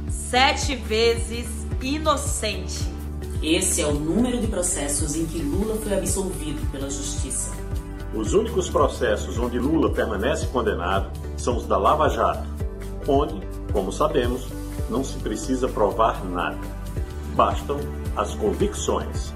7 vezes inocente. Esse é o número de processos em que Lula foi absolvido pela Justiça. Os únicos processos onde Lula permanece condenado são os da Lava Jato, onde, como sabemos, não se precisa provar nada. Bastam as convicções.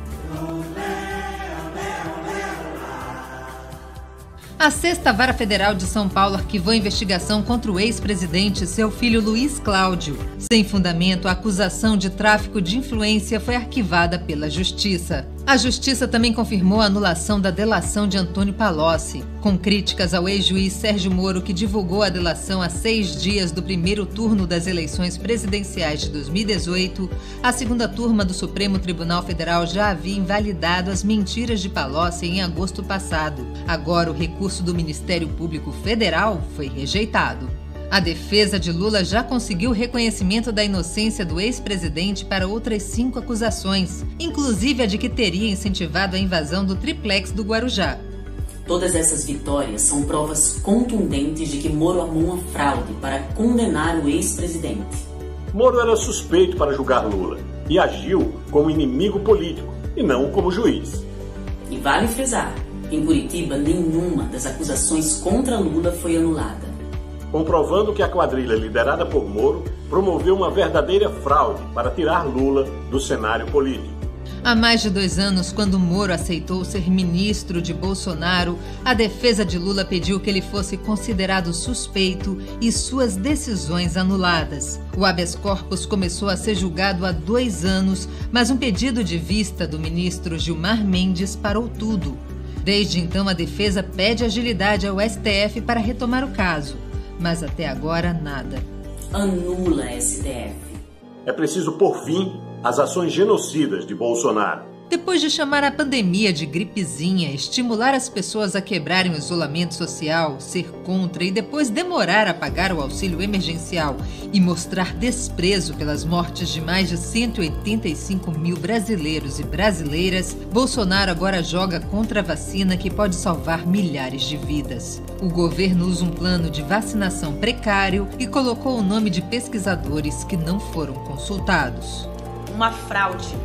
A 6ª Vara Federal de São Paulo arquivou a investigação contra o ex-presidente e seu filho Luiz Cláudio. Sem fundamento, a acusação de tráfico de influência foi arquivada pela Justiça. A Justiça também confirmou a anulação da delação de Antônio Palocci. Com críticas ao ex-juiz Sérgio Moro, que divulgou a delação a 6 dias do primeiro turno das eleições presidenciais de 2018, a 2ª turma do Supremo Tribunal Federal já havia invalidado as mentiras de Palocci em agosto passado. Agora, o recurso do Ministério Público Federal foi rejeitado. A defesa de Lula já conseguiu o reconhecimento da inocência do ex-presidente para outras 5 acusações, inclusive a de que teria incentivado a invasão do triplex do Guarujá. Todas essas vitórias são provas contundentes de que Moro armou uma fraude para condenar o ex-presidente. Moro era suspeito para julgar Lula e agiu como inimigo político e não como juiz. E vale frisar, em Curitiba nenhuma das acusações contra Lula foi anulada, comprovando que a quadrilha liderada por Moro promoveu uma verdadeira fraude para tirar Lula do cenário político. Há mais de 2 anos, quando Moro aceitou ser ministro de Bolsonaro, a defesa de Lula pediu que ele fosse considerado suspeito e suas decisões anuladas. O habeas corpus começou a ser julgado há 2 anos, mas um pedido de vista do ministro Gilmar Mendes parou tudo. Desde então, a defesa pede agilidade ao STF para retomar o caso. Mas até agora, nada. Anula STF. É preciso pôr fim às ações genocidas de Bolsonaro. Depois de chamar a pandemia de gripezinha, estimular as pessoas a quebrarem o isolamento social, ser contra e depois demorar a pagar o auxílio emergencial e mostrar desprezo pelas mortes de mais de 185 mil brasileiros e brasileiras, Bolsonaro agora joga contra a vacina que pode salvar milhares de vidas. O governo usa um plano de vacinação precário e colocou o nome de pesquisadores que não foram consultados. Uma fraude.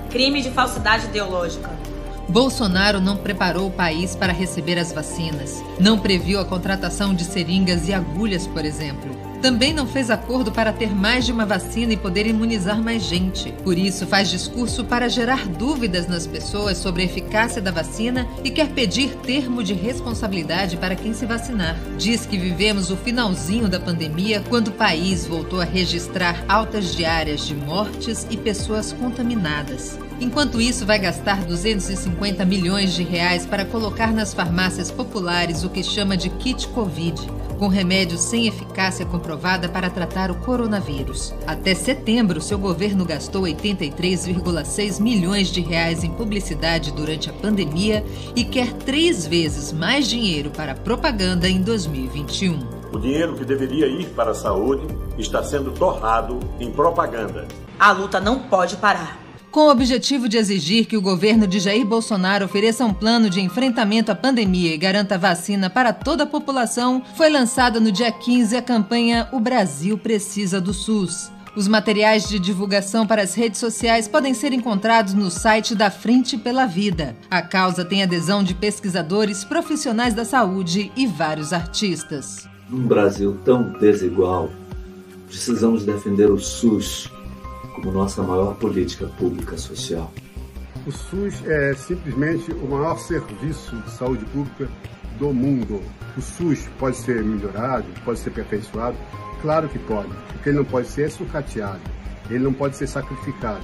Crime de falsidade ideológica. Bolsonaro não preparou o país para receber as vacinas. Não previu a contratação de seringas e agulhas, por exemplo. Também não fez acordo para ter mais de uma vacina e poder imunizar mais gente. Por isso, faz discurso para gerar dúvidas nas pessoas sobre a eficácia da vacina e quer pedir termo de responsabilidade para quem se vacinar. Diz que vivemos o finalzinho da pandemia, quando o país voltou a registrar altas diárias de mortes e pessoas contaminadas. Enquanto isso, vai gastar 250 milhões de reais para colocar nas farmácias populares o que chama de kit Covid, com remédios sem eficácia comprovada para tratar o coronavírus. Até setembro, seu governo gastou 83,6 milhões de reais em publicidade durante a pandemia e quer 3 vezes mais dinheiro para propaganda em 2021. O dinheiro que deveria ir para a saúde está sendo torrado em propaganda. A luta não pode parar. Com o objetivo de exigir que o governo de Jair Bolsonaro ofereça um plano de enfrentamento à pandemia e garanta vacina para toda a população, foi lançada no dia 15 a campanha O Brasil Precisa do SUS. Os materiais de divulgação para as redes sociais podem ser encontrados no site da Frente pela Vida. A causa tem adesão de pesquisadores, profissionais da saúde e vários artistas. Num Brasil tão desigual, precisamos defender o SUS como nossa maior política pública social. O SUS é simplesmente o maior serviço de saúde pública do mundo. O SUS pode ser melhorado, pode ser aperfeiçoado? Claro que pode. O que ele não pode ser é sucateado. Ele não pode ser sacrificado.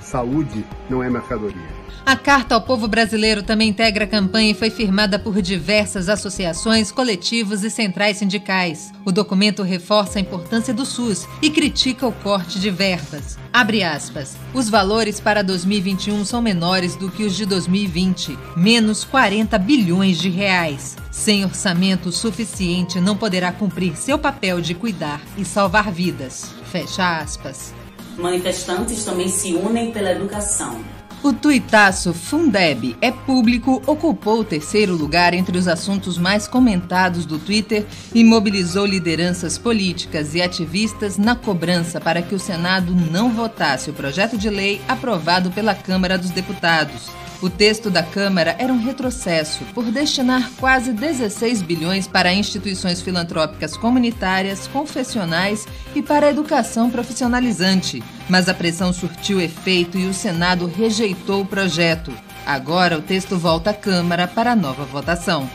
Saúde não é mercadoria. A Carta ao Povo Brasileiro também integra a campanha e foi firmada por diversas associações, coletivos e centrais sindicais. O documento reforça a importância do SUS e critica o corte de verbas. Abre aspas. Os valores para 2021 são menores do que os de 2020, menos 40 bilhões de reais. Sem orçamento suficiente, não poderá cumprir seu papel de cuidar e salvar vidas. Fecha aspas. Manifestantes também se unem pela educação. O tuitaço Fundeb é público ocupou o terceiro lugar entre os assuntos mais comentados do Twitter e mobilizou lideranças políticas e ativistas na cobrança para que o Senado não votasse o projeto de lei aprovado pela Câmara dos Deputados. O texto da Câmara era um retrocesso por destinar quase 16 bilhões para instituições filantrópicas comunitárias, confessionais e para a educação profissionalizante. Mas a pressão surtiu efeito e o Senado rejeitou o projeto. Agora o texto volta à Câmara para nova votação.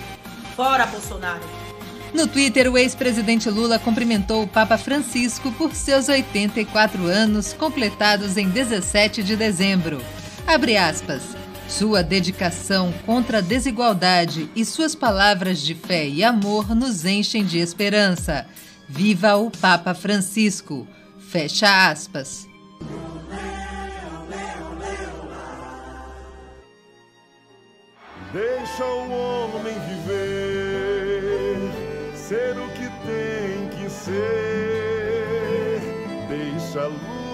Fora Bolsonaro! No Twitter, o ex-presidente Lula cumprimentou o Papa Francisco por seus 84 anos, completados em 17 de dezembro. Abre aspas. Sua dedicação contra a desigualdade e suas palavras de fé e amor nos enchem de esperança. Viva o Papa Francisco! Fecha aspas. Deixa o homem viver, ser o que tem que ser. Deixa a luz